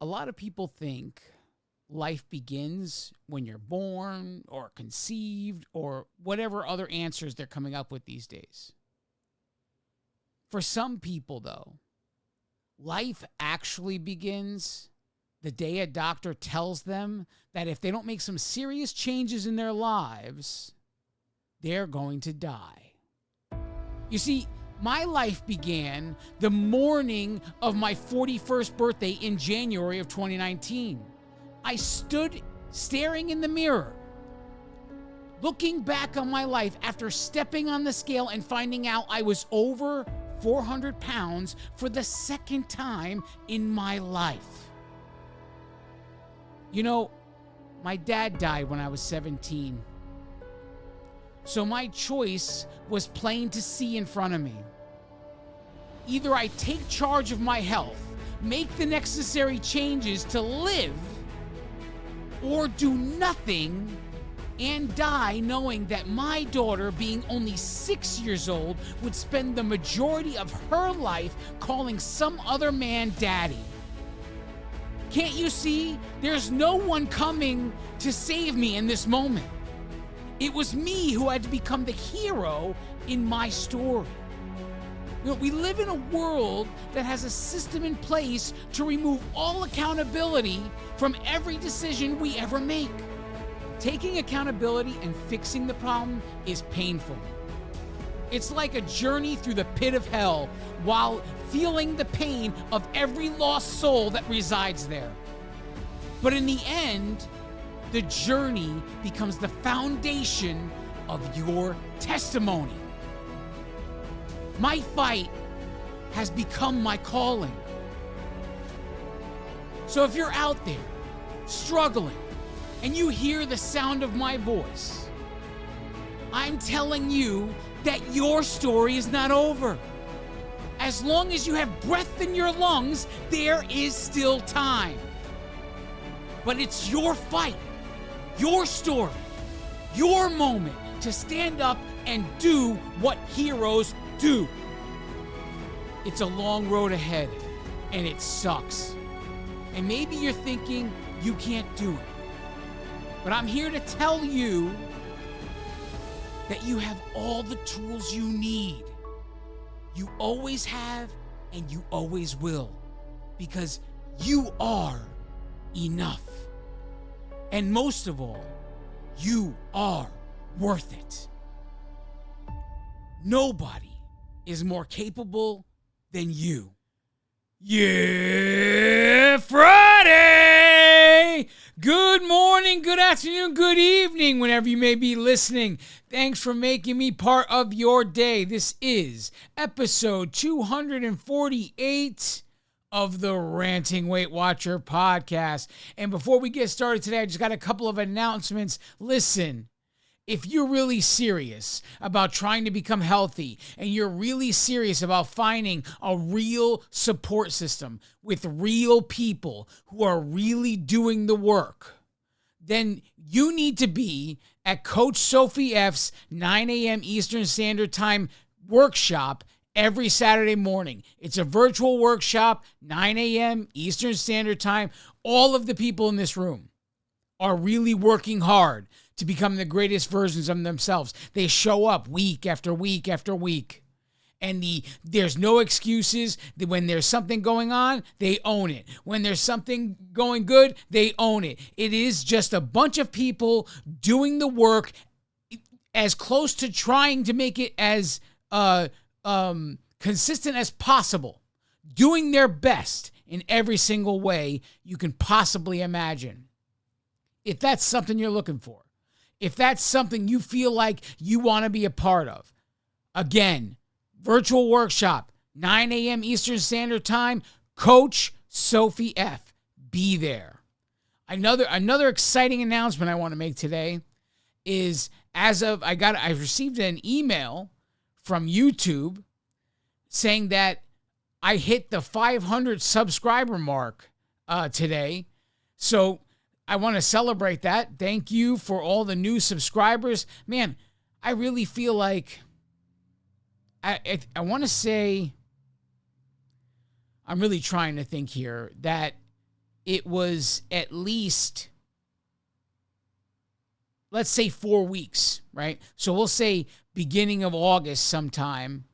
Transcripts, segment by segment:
a lot of people think life begins when you're born or conceived or whatever other answers they're coming up with these days. For some people, though, life actually begins the day a doctor tells them that if they don't make some serious changes in their lives, they're going to die. You see, my life began the morning of my 41st birthday in January of 2019. I stood staring in the mirror, looking back on my life after stepping on the scale and finding out I was over 400 pounds for the second time in my life. You know, my dad died when I was 17. So my choice was plain to see in front of me. Either I take charge of my health, make the necessary changes to live, or do nothing and die knowing that my daughter, being only 6 years old, would spend the majority of her life calling some other man daddy. Can't you see? There's no one coming to save me in this moment. It was me who had to become the hero in my story. You know, we live in a world that has a system in place to remove all accountability from every decision we ever make. Taking accountability and fixing the problem is painful. It's like a journey through the pit of hell while feeling the pain of every lost soul that resides there. But in the end, the journey becomes the foundation of your testimony. My fight has become my calling. So if you're out there struggling and you hear the sound of my voice, I'm telling you that your story is not over. As long as you have breath in your lungs, there is still time. But it's your fight, your story, your moment to stand up and do what heroes do. It's a long road ahead, and it sucks. And maybe you're thinking you can't do it. But I'm here to tell you that you have all the tools you need. You always have, and you always will, because you are enough. And most of all, you are worth it. Nobody is more capable than you. Yeah, Friday! Good morning, good afternoon, good evening, whenever you may be listening. Thanks for making me part of your day. This is episode 248 of the Ranting Weight Watcher podcast. And before we get started today, I just got a couple of announcements. Listen. If you're really serious about trying to become healthy and you're really serious about finding a real support system with real people who are really doing the work, then you need to be at Coach Sophie F's 9 a.m. Eastern Standard Time workshop every Saturday morning. It's a virtual workshop, 9 a.m. Eastern Standard Time. All of the people in this room are really working hard to become the greatest versions of themselves. They show up week after week after week. And there's no excuses. When there's something going on, they own it. When there's something going good, they own it. It is just a bunch of people doing the work as close to trying to make it as consistent as possible, doing their best in every single way you can possibly imagine. If that's something you're looking for, if that's something you feel like you want to be a part of, again, virtual workshop, 9 a.m. Eastern Standard Time, Coach Sophie F. Be there. Another exciting announcement I want to make today is I received an email from YouTube saying that I hit the 500 subscriber mark today. So I want to celebrate that. Thank you for all the new subscribers. Man, I really feel like I want to say, I'm really trying to think here, that it was at least, let's say 4 weeks, right? So we'll say beginning of August sometime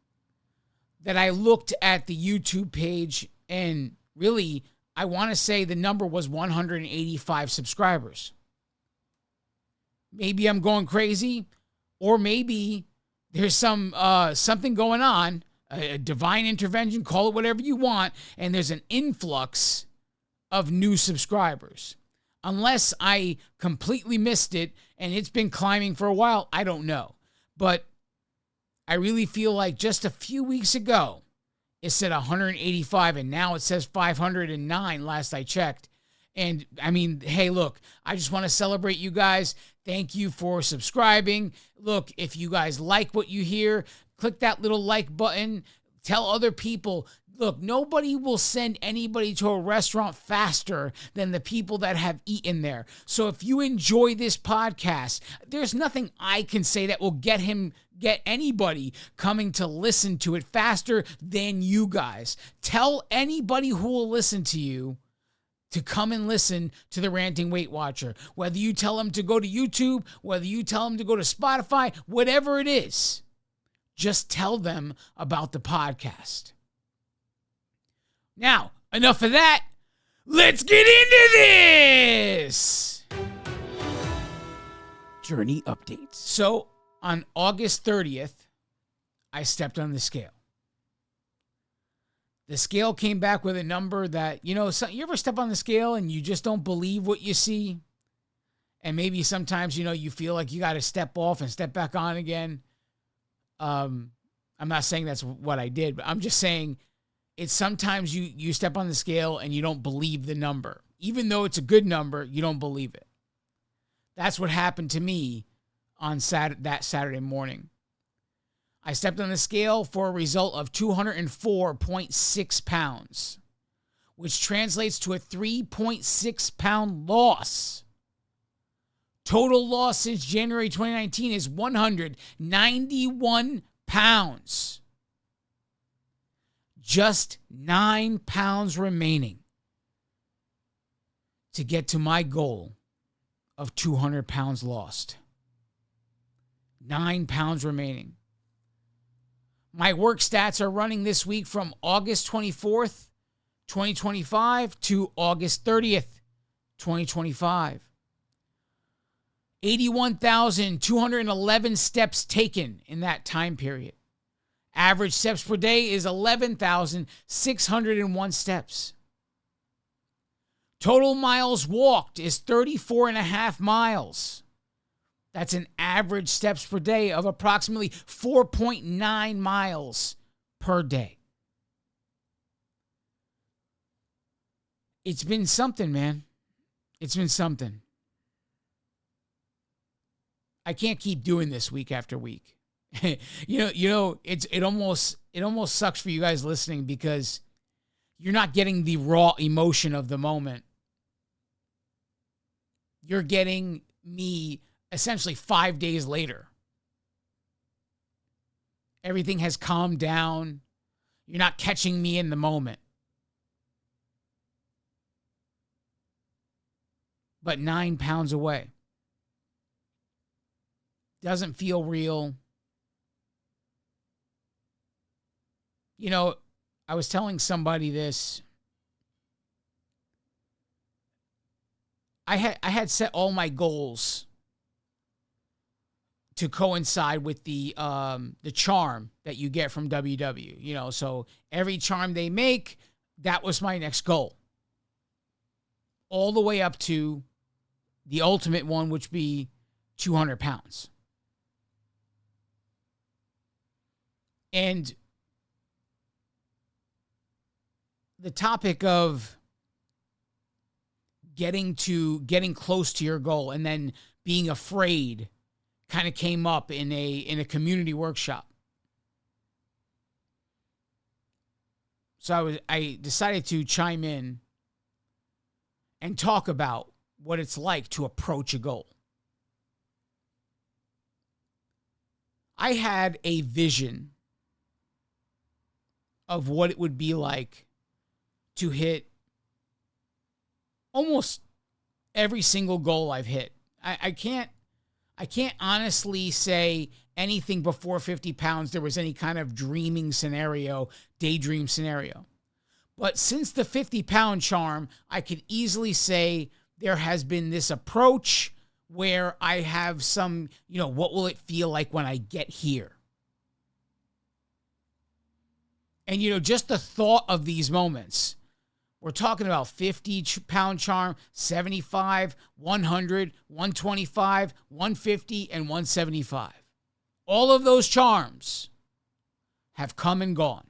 that I looked at the YouTube page, and really, I want to say the number was 185 subscribers. Maybe I'm going crazy, or maybe there's something going on, a divine intervention, call it whatever you want, and there's an influx of new subscribers. Unless I completely missed it and it's been climbing for a while, I don't know. But I really feel like just a few weeks ago, it said 185, and now it says 509 last I checked. And I mean, hey, look, I just want to celebrate you guys. Thank you for subscribing. Look, if you guys like what you hear, click that little like button. Tell other people. Look, nobody will send anybody to a restaurant faster than the people that have eaten there. So if you enjoy this podcast, there's nothing I can say that will get anybody coming to listen to it faster than you guys. Tell anybody who will listen to you to come and listen to the Ranting Weight Watcher. Whether you tell them to go to YouTube, whether you tell them to go to Spotify, whatever it is, just tell them about the podcast. Now, enough of that. Let's get into this! Journey updates. So, on August 30th, I stepped on the scale. The scale came back with a number that, you ever step on the scale and you just don't believe what you see? And maybe sometimes, you feel like you got to step off and step back on again. I'm not saying that's what I did, but I'm just saying it's sometimes you step on the scale and you don't believe the number. Even though it's a good number, you don't believe it. That's what happened to me on that Saturday morning. I stepped on the scale for a result of 204.6 pounds, which translates to a 3.6 pound loss. Total loss since January 2019 is 191 pounds. Just 9 pounds remaining to get to my goal of 200 pounds lost. 9 pounds remaining. My work stats are running this week from August 24th, 2025 to August 30th, 2025. 81,211 steps taken in that time period. Average steps per day is 11,601 steps. Total miles walked is 34.5 miles. That's an average steps per day of approximately 4.9 miles per day. It's been something, man. It's been something. I can't keep doing this week after week. It almost sucks for you guys listening because you're not getting the raw emotion of the moment. You're getting me essentially 5 days later. Everything has calmed down. You're not catching me in the moment. But 9 pounds away. Doesn't feel real. I was telling somebody this. I had set all my goals to coincide with the charm that you get from WW. So every charm they make, that was my next goal. All the way up to the ultimate one, which be 200 pounds. And the topic of getting close to your goal and then being afraid kind of came up in a community workshop. So I decided to chime in and talk about what it's like to approach a goal. I had a vision of what it would be like to hit almost every single goal I've hit. I can't honestly say anything before 50 pounds there was any kind of dreaming scenario, daydream scenario. But since the 50-pound charm, I could easily say there has been this approach where I have some, what will it feel like when I get here? And, just the thought of these moments. We're talking about 50-pound charm, 75, 100, 125, 150, and 175. All of those charms have come and gone.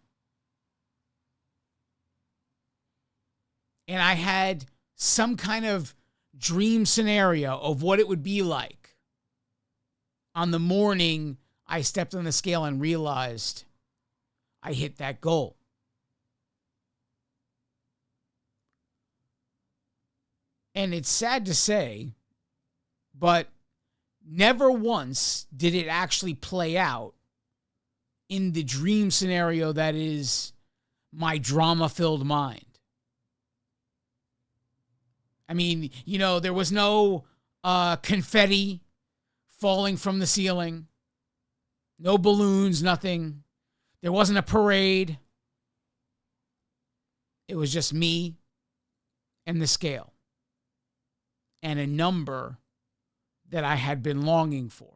And I had some kind of dream scenario of what it would be like on the morning I stepped on the scale and realized I hit that goal. And it's sad to say, but never once did it actually play out in the dream scenario that is my drama-filled mind. I mean, there was no confetti falling from the ceiling, no balloons, nothing. There wasn't a parade. It was just me and the scale and a number that I had been longing for.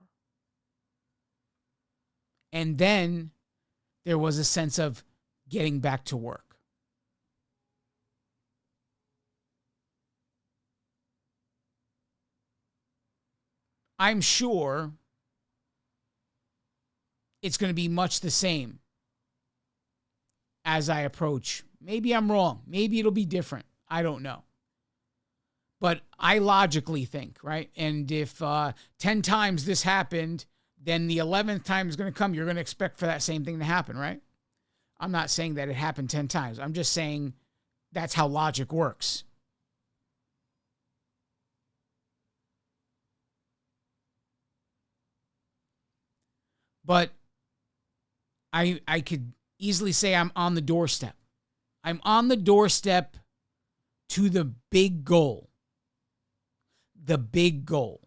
And then there was a sense of getting back to work. I'm sure it's going to be much the same as I approach. Maybe I'm wrong. Maybe it'll be different. I don't know. But I logically think, right? And if 10 times this happened, then the 11th time is going to come. You're going to expect for that same thing to happen, right? I'm not saying that it happened 10 times. I'm just saying that's how logic works. But I could easily say I'm on the doorstep. I'm on the doorstep to the big goal. The big goal.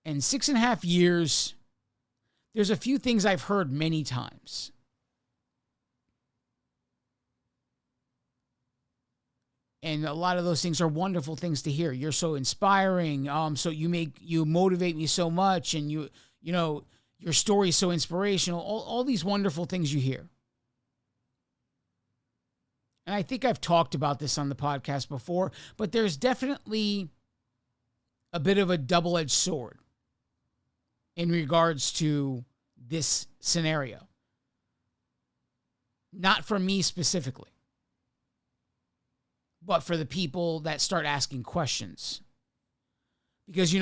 In 6.5 years, there's a few things I've heard many times. And a lot of those things are wonderful things to hear. You're so inspiring. So you motivate me so much, and your story is so inspirational. All these wonderful things you hear. And I think I've talked about this on the podcast before, but there's definitely a bit of a double-edged sword in regards to this scenario. Not for me specifically, but for the people that start asking questions. Because,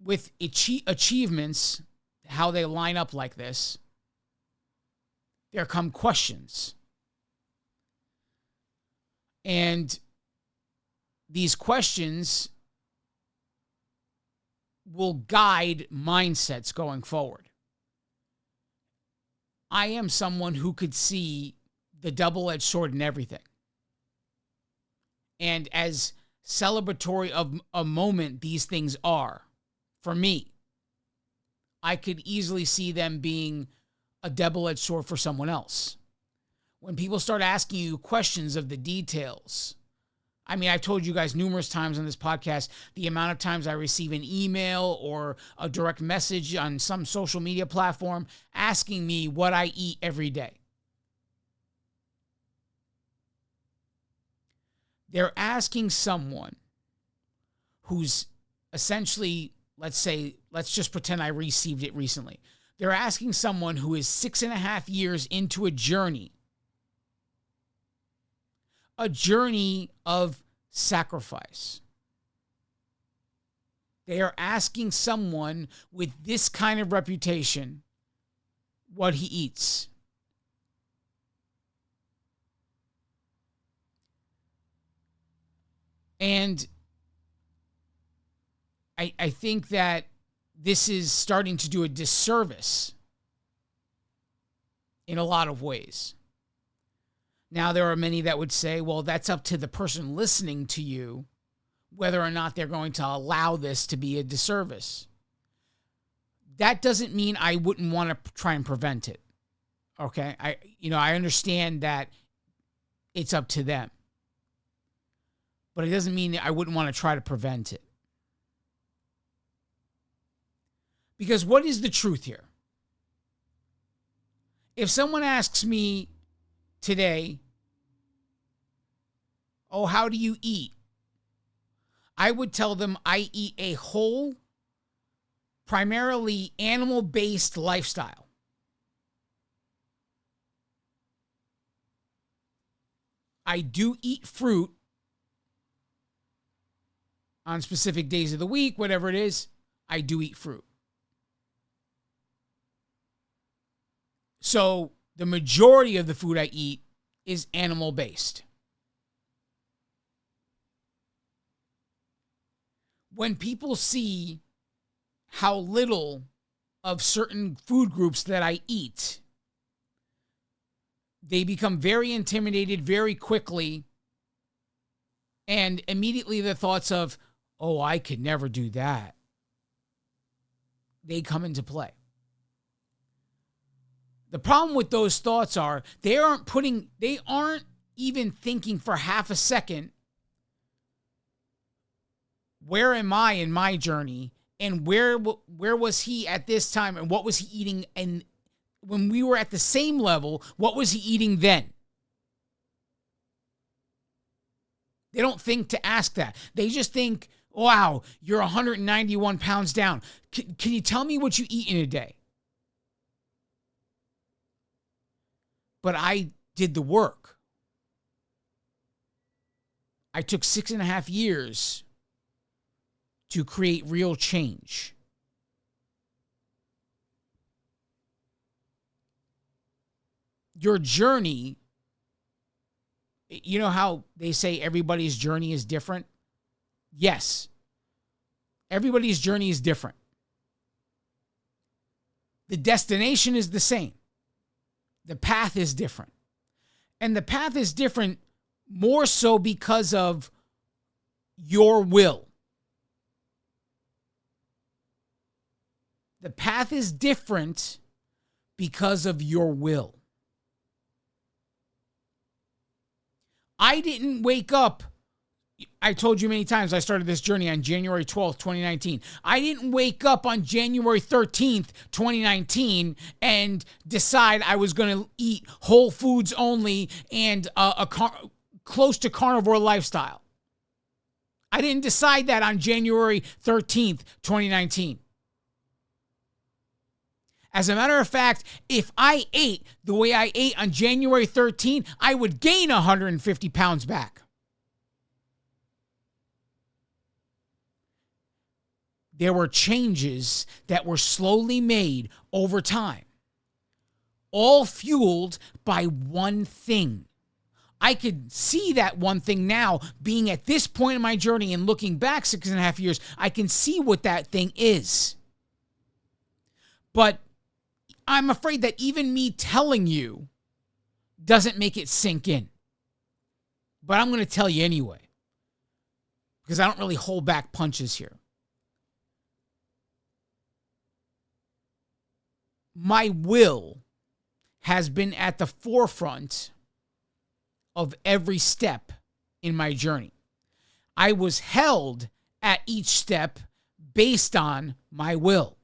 with achievements, how they line up like this, there come questions. And these questions will guide mindsets going forward. I am someone who could see the double-edged sword in everything. And as celebratory of a moment these things are, for me, I could easily see them being a double-edged sword for someone else. When people start asking you questions of the details, I mean, I've told you guys numerous times on this podcast the amount of times I receive an email or a direct message on some social media platform asking me what I eat every day. They're asking someone who's essentially, let's just pretend I received it recently. They're asking someone who is 6.5 years into a journey of sacrifice. They are asking someone with this kind of reputation what he eats. And I think that this is starting to do a disservice in a lot of ways. Now, there are many that would say, well, that's up to the person listening to you, whether or not they're going to allow this to be a disservice. That doesn't mean I wouldn't want to try and prevent it. Okay? I understand that it's up to them. But it doesn't mean I wouldn't want to try to prevent it. Because what is the truth here? If someone asks me today, oh, how do you eat? I would tell them I eat a whole, primarily animal-based lifestyle. I do eat fruit on specific days of the week, whatever it is, I do eat fruit. So the majority of the food I eat is animal-based. When people see how little of certain food groups that I eat, they become very intimidated very quickly, and immediately the thoughts of, oh, I could never do that, they come into play. The problem with those thoughts are they aren't even thinking for half a second, where am I in my journey, and where was he at this time, and what was he eating, and when we were at the same level, what was he eating then? They don't think to ask that. They just think, wow, you're 191 pounds down. Can you tell me what you eat in a day? But I did the work. I took 6.5 years to create real change. Your journey, you know how they say everybody's journey is different? Yes. Everybody's journey is different. The destination is the same. The path is different. And the path is different more so because of your will. The path is different because of your will. I didn't wake up. I told you many times I started this journey on January 12th, 2019. I didn't wake up on January 13th, 2019 and decide I was going to eat whole foods only and close to carnivore lifestyle. I didn't decide that on January 13th, 2019. As a matter of fact, if I ate the way I ate on January 13th, I would gain 150 pounds back. There were changes that were slowly made over time, all fueled by one thing. I could see that one thing now, being at this point in my journey and looking back 6.5 years, I can see what that thing is. But I'm afraid that even me telling you doesn't make it sink in. But I'm going to tell you anyway, because I don't really hold back punches here. My will has been at the forefront of every step in my journey. I was held at each step based on my will.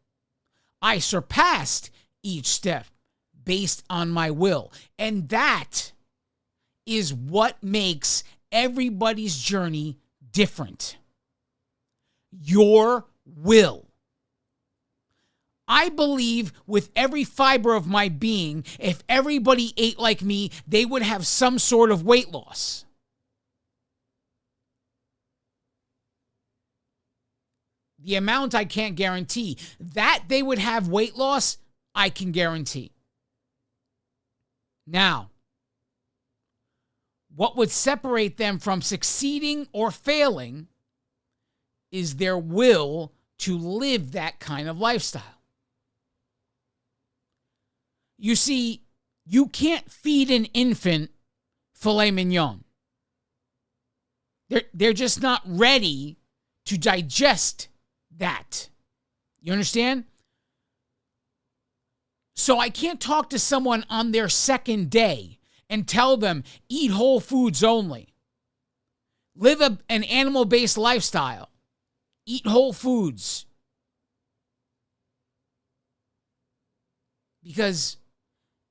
I surpassed each step based on my will. And that is what makes everybody's journey different. Your will. I believe with every fiber of my being, if everybody ate like me, they would have some sort of weight loss. The amount I can't guarantee. That they would have weight loss, I can guarantee. Now, what would separate them from succeeding or failing is their will to live that kind of lifestyle. You see, You can't feed an infant filet mignon. They're just not ready to digest that. You understand? So I can't talk to someone on their second day and tell them, eat whole foods only. Live an animal-based lifestyle. Eat whole foods. Because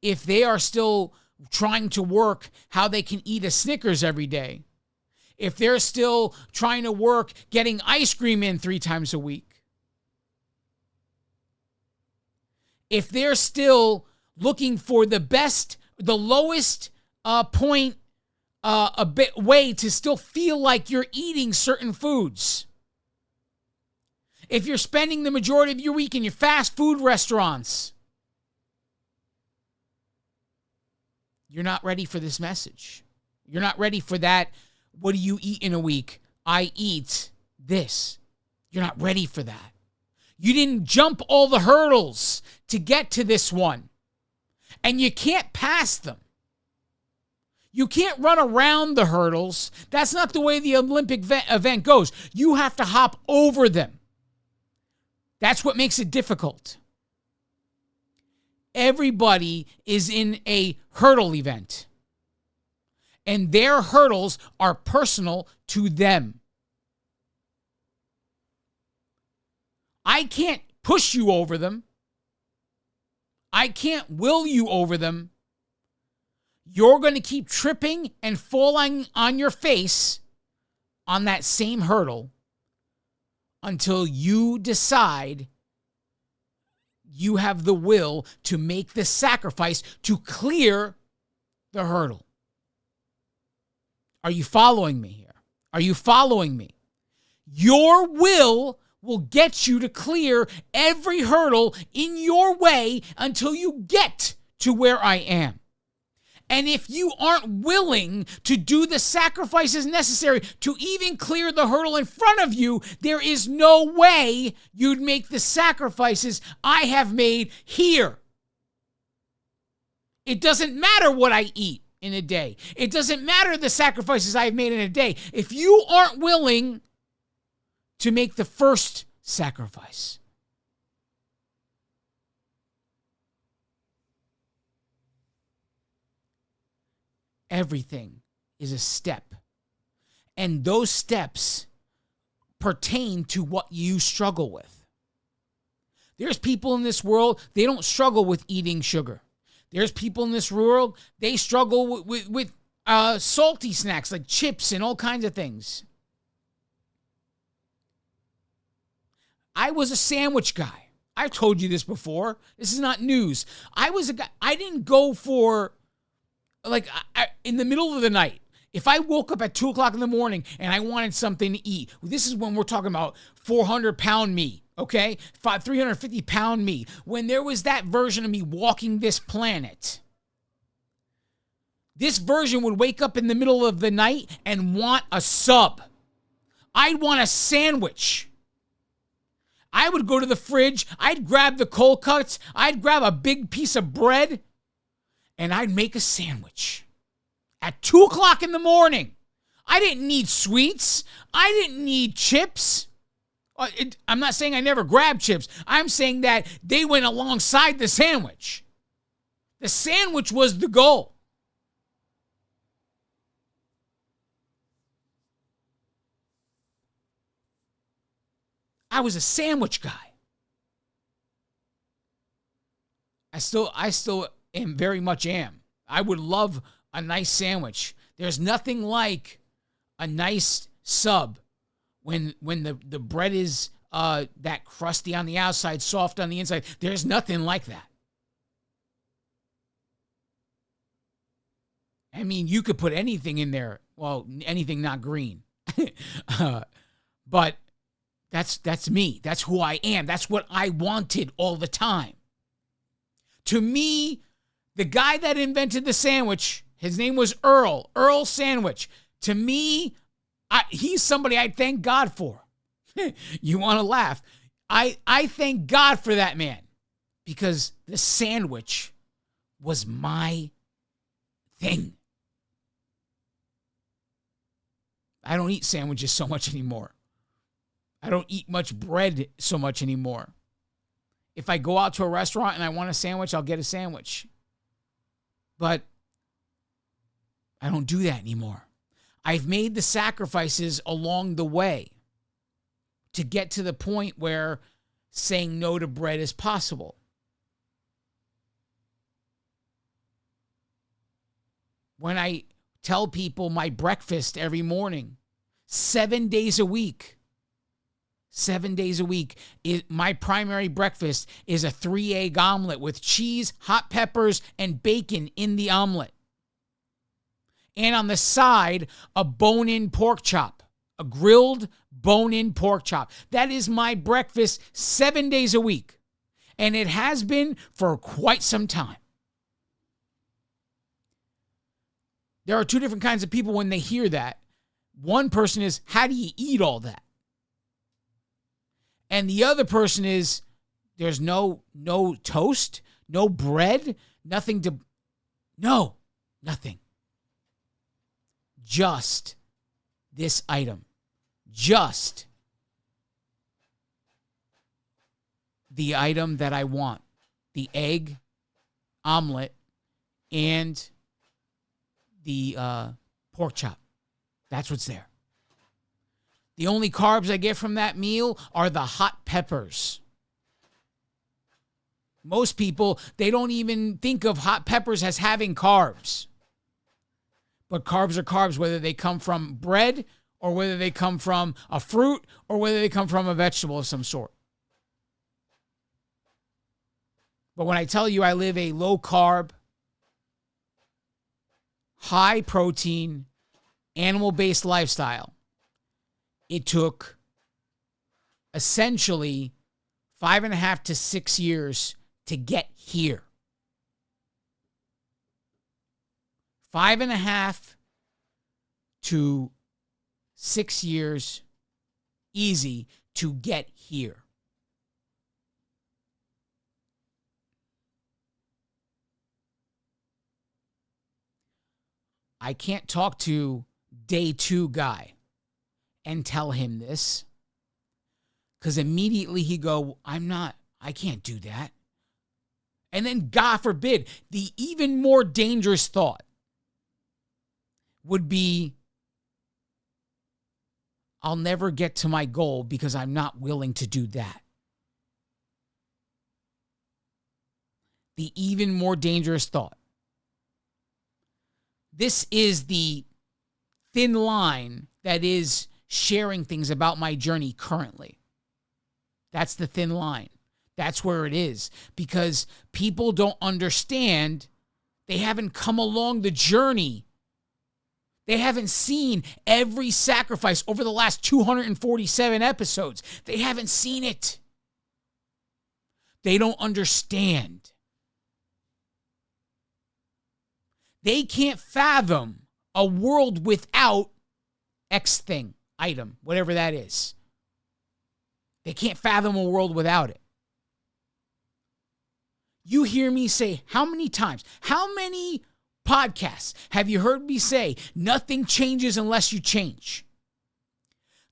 if they are still trying to work how they can eat a Snickers every day, if they're still trying to work getting ice cream in 3 times a week, if they're still looking for the best, the lowest point, way to still feel like you're eating certain foods, if you're spending the majority of your week in your fast food restaurants, you're not ready for this message. You're not ready for that. What do you eat in a week? I eat this. You're not ready for that. You didn't jump all the hurdles to get to this one. And you can't pass them. You can't run around the hurdles. That's not the way the Olympic event goes. You have to hop over them. That's what makes it difficult. Everybody is in a hurdle event. And their hurdles are personal to them. I can't push you over them. I can't will you over them. You're going to keep tripping and falling on your face on that same hurdle until you decide you have the will to make the sacrifice to clear the hurdle. Are you following me here? Are you following me? Your will get you to clear every hurdle in your way until you get to where I am. And if you aren't willing to do the sacrifices necessary to even clear the hurdle in front of you, there is no way you'd make the sacrifices I have made here. It doesn't matter what I eat in a day. It doesn't matter the sacrifices I've made in a day. If you aren't willing to make the first sacrifice, everything is a step. And those steps pertain to what you struggle with. There's people in this world, they don't struggle with eating sugar. There's people in this world, they struggle with salty snacks like chips and all kinds of things. I was a sandwich guy. I've told you this before. This is not news. I was a guy, I didn't go for, in the middle of the night, if I woke up at 2 o'clock in the morning and I wanted something to eat, this is when we're talking about 400-pound me, okay? 350-pound me. When there was that version of me walking this planet, this version would wake up in the middle of the night and want a sub. I'd want a sandwich. I would go to the fridge, I'd grab the cold cuts, I'd grab a big piece of bread, and I'd make a sandwich. At 2 o'clock in the morning. I didn't need sweets. I didn't need chips. I'm not saying I never grabbed chips. I'm saying that they went alongside the sandwich. The sandwich was the goal. I was a sandwich guy. I still am, very much am. I would love a nice sandwich. There's nothing like a nice sub when the bread is that crusty on the outside, soft on the inside. There's nothing like that. I mean, you could put anything in there. Well, anything not green. But that's me. That's who I am. That's what I wanted all the time. To me, the guy that invented the sandwich, his name was Earl Sandwich. To me, he's somebody I thank God for. You want to laugh. I thank God for that man because the sandwich was my thing. I don't eat sandwiches so much anymore. I don't eat much bread so much anymore. If I go out to a restaurant and I want a sandwich, I'll get a sandwich. But I don't do that anymore. I've made the sacrifices along the way to get to the point where saying no to bread is possible. When I tell people my breakfast every morning, 7 days a week, 7 days a week, my primary breakfast is a 3-egg omelet with cheese, hot peppers, and bacon in the omelet. And on the side, a bone-in pork chop, a grilled bone-in pork chop. That is my breakfast 7 days a week. And it has been for quite some time. There are two different kinds of people when they hear that. One person is, how do you eat all that? And the other person is, there's no toast, no bread, nothing. Just this item. Just the item that I want. The egg, omelet, and the pork chop. That's what's there. The only carbs I get from that meal are the hot peppers. Most people, they don't even think of hot peppers as having carbs. But carbs are carbs, whether they come from bread or whether they come from a fruit or whether they come from a vegetable of some sort. But when I tell you I live a low carb, high protein, animal-based lifestyle, it took essentially 5.5 to 6 years to get here. 5.5 to 6 years easy to get here. I can't talk to day 2 guy and tell him this, because immediately he go, I can't do that. And then, God forbid, the even more dangerous thought would be, I'll never get to my goal because I'm not willing to do that. The even more dangerous thought. This is the thin line that is sharing things about my journey currently. That's the thin line. That's where it is. Because people don't understand. They haven't come along the journey. They haven't seen every sacrifice over the last 247 episodes. They haven't seen it. They don't understand. They can't fathom a world without X thing, item, whatever that is. They can't fathom a world without it. You hear me say how many times, how many podcasts have you heard me say, nothing changes unless you change?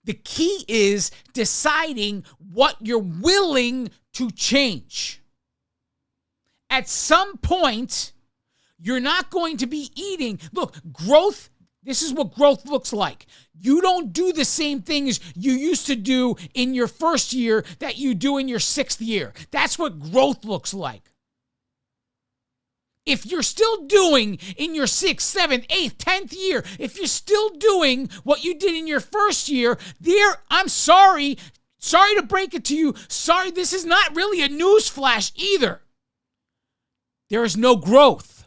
The key is deciding what you're willing to change. At some point, you're not going to be eating. Look, growth, this is what growth looks like. You don't do the same things you used to do in your first year that you do in your 6th year. That's what growth looks like. If you're still doing in your 6th, 7th, 8th, 10th year, if you're still doing what you did in your first year, I'm sorry to break it to you. Sorry, this is not really a news flash either. There is no growth.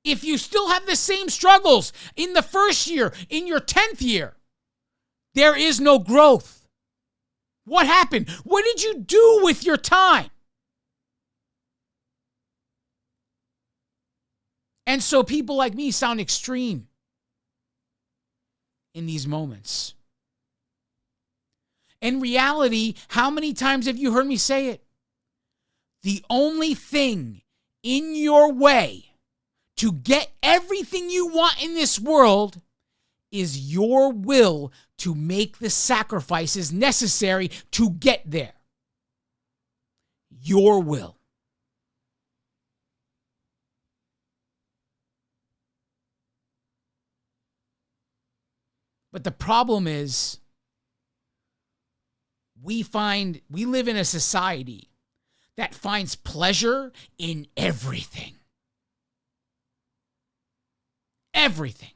If you still have the same struggles in the first year, in your 10th year, there is no growth. What happened? What did you do with your time? And so people like me sound extreme in these moments. In reality, how many times have you heard me say it? The only thing in your way to get everything you want in this world is your will to make the sacrifices necessary to get there. Your will. But the problem is, we live in a society that finds pleasure in everything. Everything.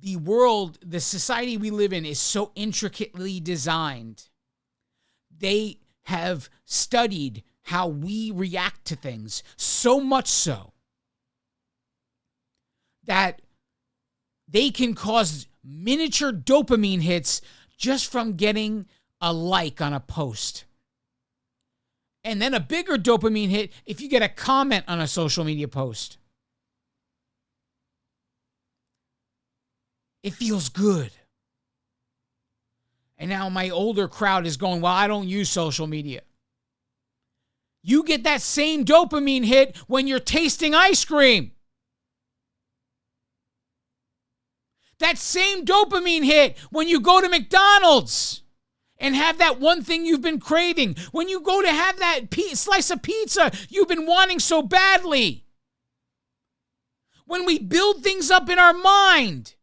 The society we live in is so intricately designed. They have studied how we react to things, so much so that they can cause miniature dopamine hits just from getting a like on a post. And then a bigger dopamine hit if you get a comment on a social media post. It feels good. And now my older crowd is going, well, I don't use social media. You get that same dopamine hit when you're tasting ice cream. That same dopamine hit when you go to McDonald's and have that one thing you've been craving. When you go to have that slice of pizza you've been wanting so badly. When we build things up in our mind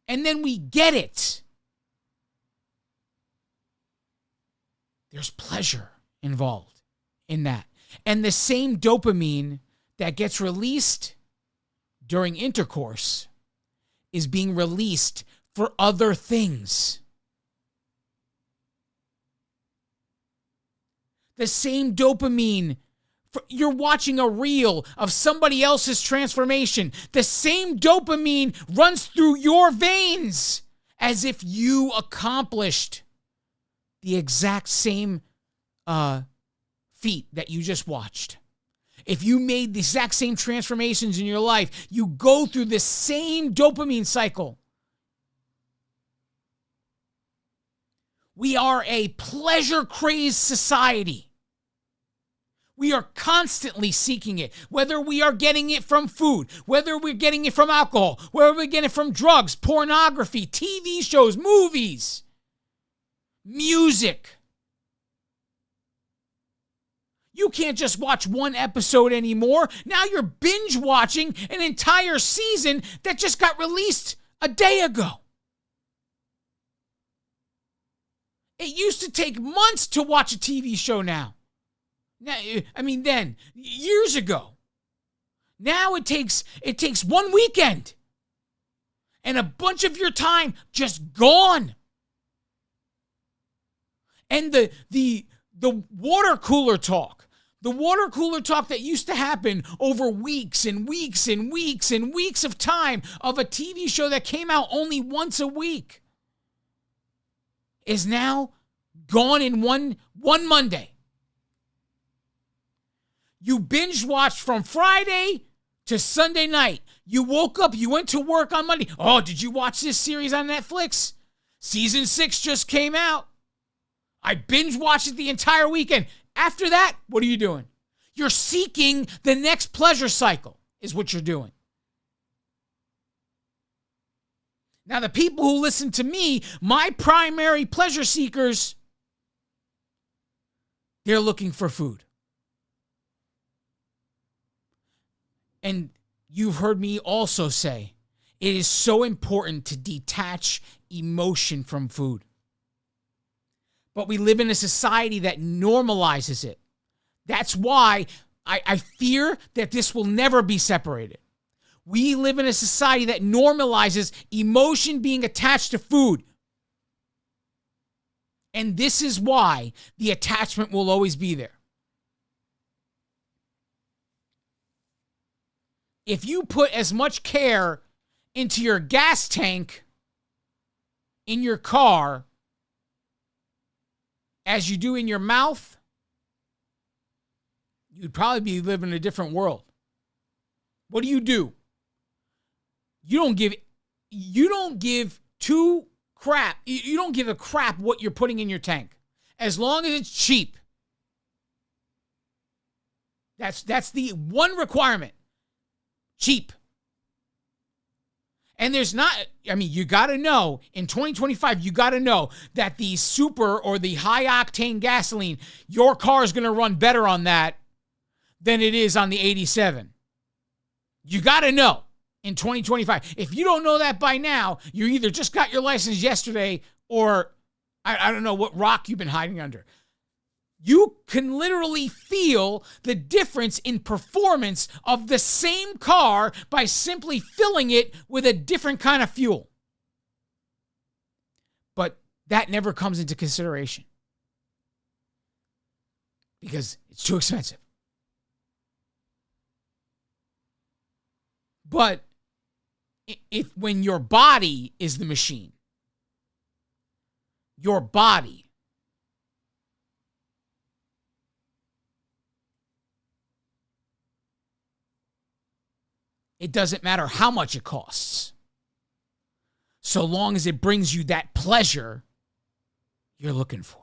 and then we get it. There's pleasure involved in that. And the same dopamine that gets released during intercourse is being released for other things. The same dopamine, you're watching a reel of somebody else's transformation. The same dopamine runs through your veins as if you accomplished the exact same feat that you just watched. If you made the exact same transformations in your life, you go through the same dopamine cycle. We are a pleasure-crazed society. We are constantly seeking it, whether we are getting it from food, whether we're getting it from alcohol, whether we're getting it from drugs, pornography, TV shows, movies, music. You can't just watch one episode anymore. Now you're binge watching an entire season that just got released a day ago. It used to take months to watch a TV show now. Then, years ago. Now it takes 1 weekend. And a bunch of your time just gone. And the water cooler talk. The water cooler talk that used to happen over weeks and weeks and weeks and weeks of time of a TV show that came out only once a week is now gone in one Monday. You binge watched from Friday to Sunday night. You woke up, you went to work on Monday. Oh, did you watch this series on Netflix? Season 6 just came out. I binge watched it the entire weekend. After that, what are you doing? You're seeking the next pleasure cycle, is what you're doing. Now, the people who listen to me, my primary pleasure seekers, they're looking for food. And you've heard me also say, it is so important to detach emotion from food. But we live in a society that normalizes it. That's why I fear that this will never be separated. We live in a society that normalizes emotion being attached to food. And this is why the attachment will always be there. If you put as much care into your gas tank in your car as you do in your mouth, you'd probably be living in a different world. What do? You don't give two crap. You don't give a crap what you're putting in your tank. As long as it's cheap. That's the one requirement. Cheap. And you got to know, in 2025, you got to know that the super or the high octane gasoline, your car is going to run better on that than it is on the 87. You got to know in 2025. If you don't know that by now, you either just got your license yesterday or I don't know what rock you've been hiding under. You can literally feel the difference in performance of the same car by simply filling it with a different kind of fuel. But that never comes into consideration because it's too expensive. But when your body is the machine, your body, it doesn't matter how much it costs. So long as it brings you that pleasure you're looking for.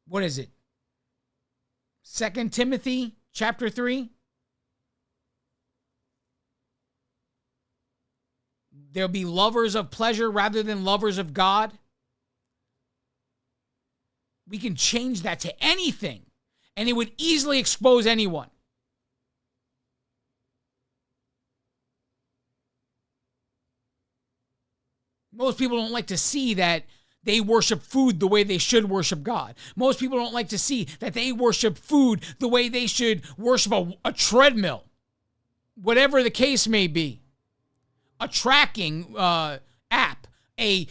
What is it? 2 Timothy chapter 3. There'll be lovers of pleasure rather than lovers of God. We can change that to anything, and it would easily expose anyone. Most people don't like to see that they worship food the way they should worship God. Most people don't like to see that they worship food the way they should worship a treadmill. Whatever the case may be. A tracking app. A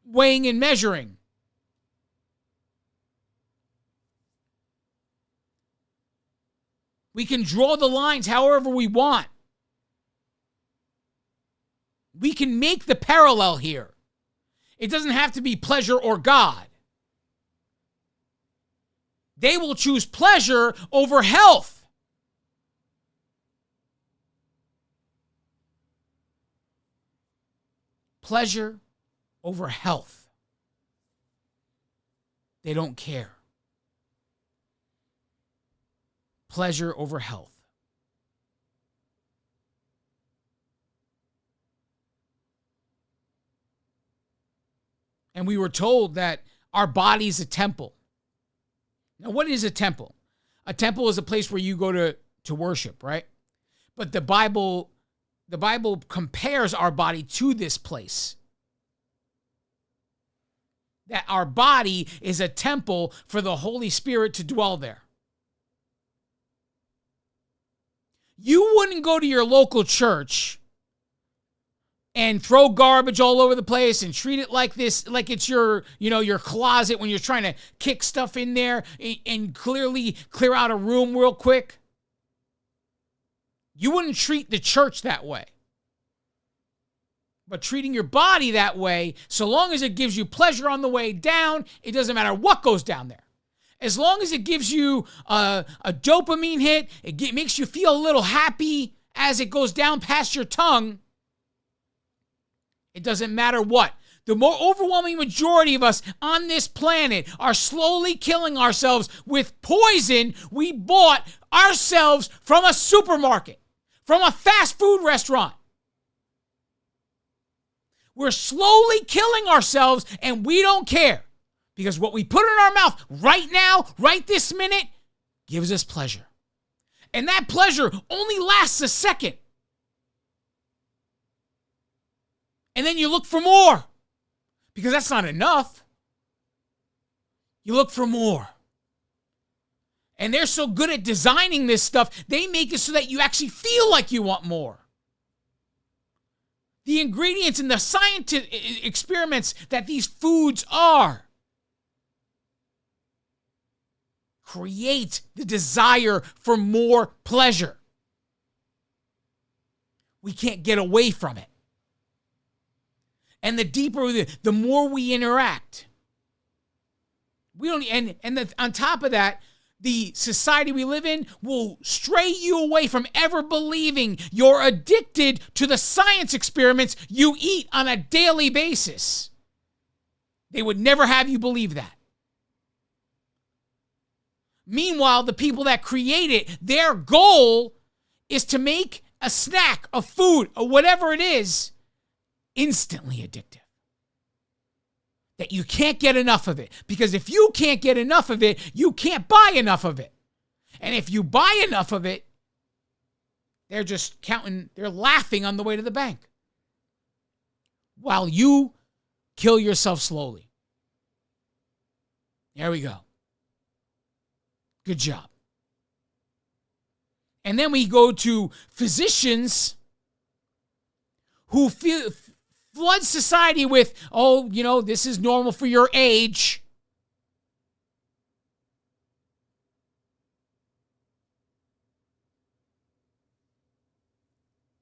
weighing and measuring. We can draw the lines however we want. We can make the parallel here. It doesn't have to be pleasure or God. They will choose pleasure over health. Pleasure over health. They don't care. Pleasure over health. And we were told that our body's a temple. Now, what is a temple? A temple is a place where you go to worship, right? But the Bible compares our body to this place. That our body is a temple for the Holy Spirit to dwell there. You wouldn't go to your local church and throw garbage all over the place and treat it like this, like it's your closet when you're trying to kick stuff in there and clearly clear out a room real quick. You wouldn't treat the church that way. But treating your body that way, so long as it gives you pleasure on the way down, it doesn't matter what goes down there. As long as it gives you a dopamine hit, it makes you feel a little happy as it goes down past your tongue, it doesn't matter what. The more overwhelming majority of us on this planet are slowly killing ourselves with poison we bought ourselves from a supermarket, from a fast food restaurant. We're slowly killing ourselves and we don't care because what we put in our mouth right now, right this minute, gives us pleasure. And that pleasure only lasts a second. And then you look for more because that's not enough. You look for more. And they're so good at designing this stuff, they make it so that you actually feel like you want more. The ingredients and the scientific experiments that these foods are create the desire for more pleasure. We can't get away from it. And the deeper, the more we interact. We don't, on top of that, the society we live in will stray you away from ever believing you're addicted to the science experiments you eat on a daily basis. They would never have you believe that. Meanwhile, the people that create it, their goal is to make a snack, a food, or whatever it is, instantly addictive. That you can't get enough of it. Because if you can't get enough of it, you can't buy enough of it. And if you buy enough of it, they're just counting, they're laughing on the way to the bank. While you kill yourself slowly. There we go. Good job. And then we go to physicians who flood society with, oh, this is normal for your age.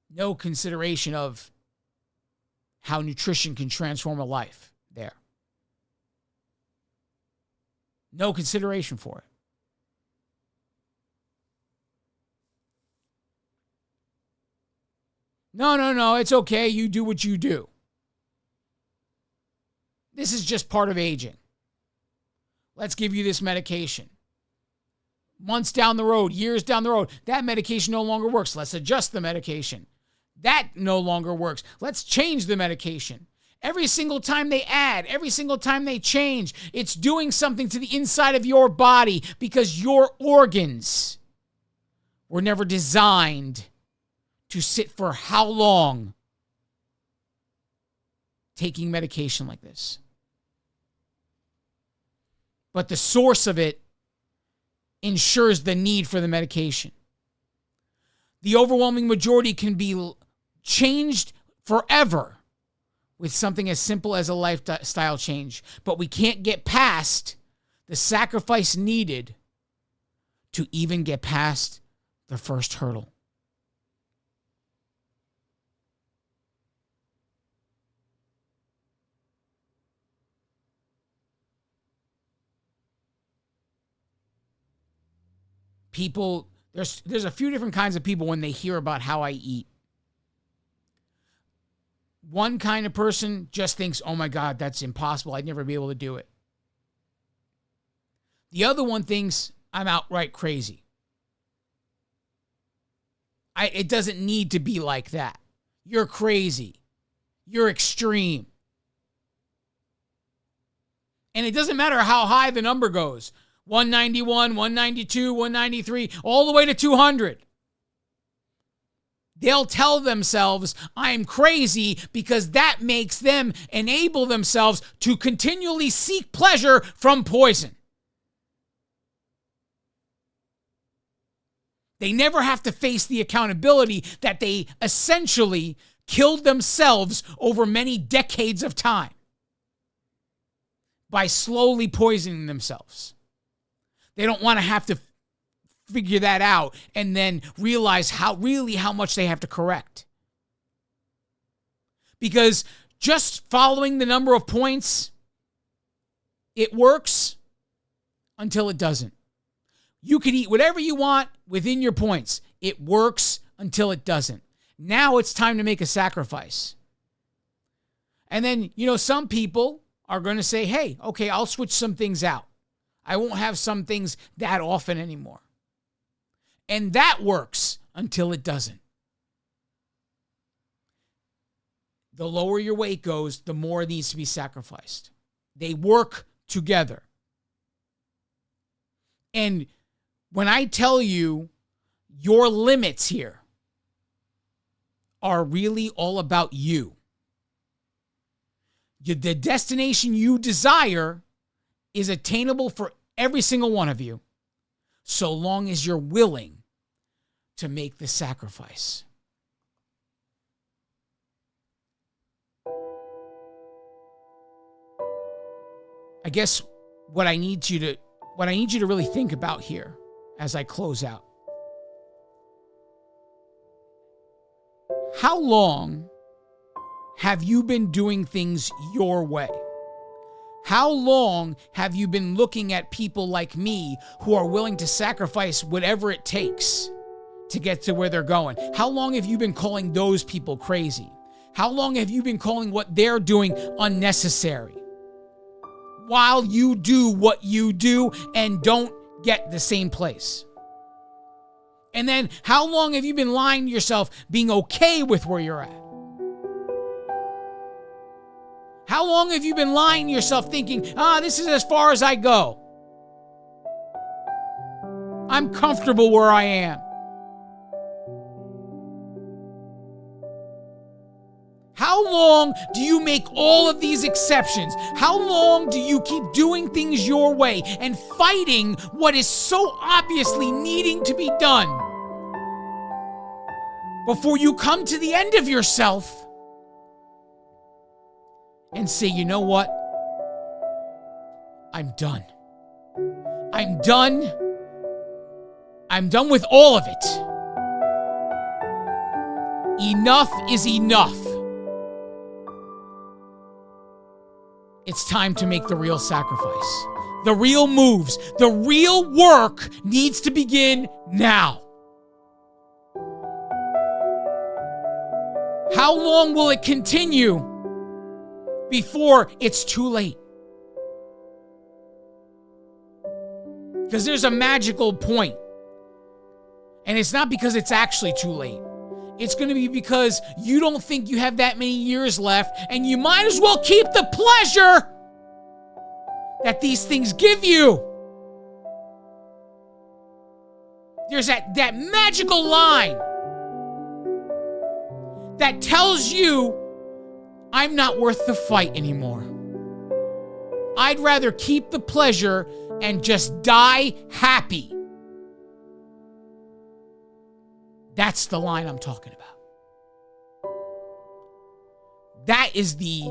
No consideration of how nutrition can transform a life there. No consideration for it. No, it's okay. You do what you do. This is just part of aging. Let's give you this medication. Months down the road, years down the road, that medication no longer works. Let's adjust the medication. That no longer works. Let's change the medication. Every single time they add, every single time they change, it's doing something to the inside of your body because your organs were never designed to sit for how long taking medication like this. But the source of it ensures the need for the medication. The overwhelming majority can be changed forever with something as simple as a lifestyle change. But we can't get past the sacrifice needed to even get past the first hurdle. People, there's a few different kinds of people when they hear about how I eat. One kind of person just thinks, oh my God, that's impossible. I'd never be able to do it. The other one thinks I'm outright crazy. It doesn't need to be like that. You're crazy. You're extreme. And it doesn't matter how high the number goes. 191, 192, 193, all the way to 200. They'll tell themselves, I'm crazy, because that makes them enable themselves to continually seek pleasure from poison. They never have to face the accountability that they essentially killed themselves over many decades of time by slowly poisoning themselves. They don't want to have to figure that out and then realize how much they have to correct. Because just following the number of points, it works until it doesn't. You can eat whatever you want within your points. It works until it doesn't. Now it's time to make a sacrifice. And then, some people are going to say, hey, okay, I'll switch some things out. I won't have some things that often anymore. And that works until it doesn't. The lower your weight goes, the more it needs to be sacrificed. They work together. And when I tell you your limits here are really all about you, the destination you desire is attainable for every single one of you, so long as you're willing to make the sacrifice. I guess what I need you to really think about here as I close out. How long have you been doing things your way? How long have you been looking at people like me who are willing to sacrifice whatever it takes to get to where they're going? How long have you been calling those people crazy? How long have you been calling what they're doing unnecessary? While you do what you do and don't get the same place. And then how long have you been lying to yourself, being okay with where you're at? How long have you been lying to yourself thinking, this is as far as I go? I'm comfortable where I am. How long do you make all of these exceptions? How long do you keep doing things your way and fighting what is so obviously needing to be done before you come to the end of yourself and say, you know what? I'm done. I'm done. I'm done with all of it. Enough is enough. It's time to make the real sacrifice. The real moves. The real work needs to begin now. How long will it continue before it's too late? Because there's a magical point. And it's not because it's actually too late. It's going to be because you don't think you have that many years left, and you might as well keep the pleasure that these things give you. There's that magical line that tells you, I'm not worth the fight anymore. I'd rather keep the pleasure and just die happy. That's the line I'm talking about. That is the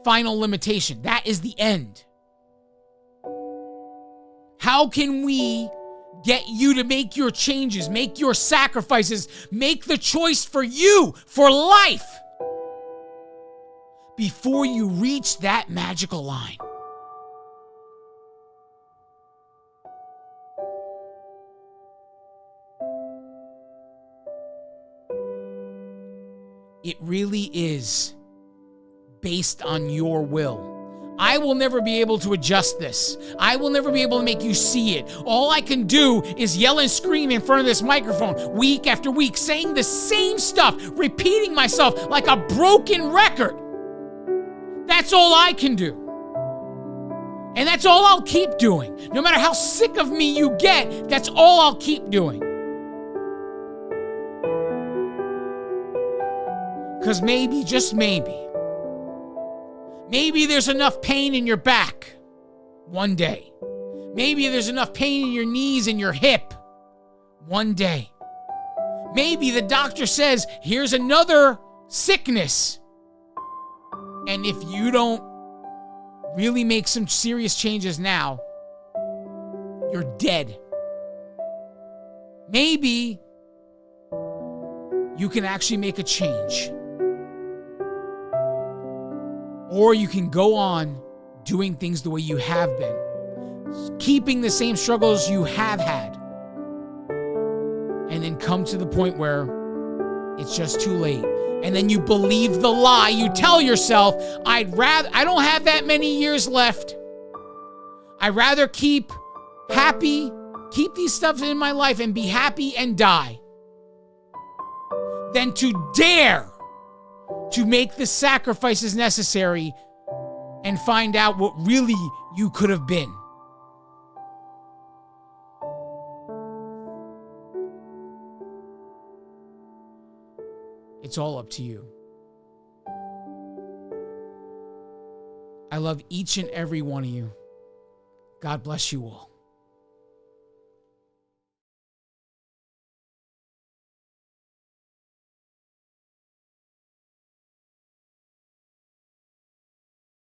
final limitation. That is the end. How can we get you to make your changes, make your sacrifices, make the choice for you, for life, before you reach that magical line? It really is based on your will. I will never be able to adjust this. I will never be able to make you see it. All I can do is yell and scream in front of this microphone week after week, saying the same stuff, repeating myself like a broken record. That's all I can do. And that's all I'll keep doing. No matter how sick of me you get, that's all I'll keep doing. Because maybe, just maybe there's enough pain in your back one day. Maybe there's enough pain in your knees and your hip one day. Maybe the doctor says, here's another sickness. And if you don't really make some serious changes now, you're dead. Maybe you can actually make a change. Or you can go on doing things the way you have been, keeping the same struggles you have had, and then come to the point where it's just too late. And then you believe the lie. You tell yourself, I don't have that many years left. I'd rather keep happy, keep these stuff in my life and be happy and die than to dare to make the sacrifices necessary and find out what really you could have been. It's all up to you. I love each and every one of you. God bless you all.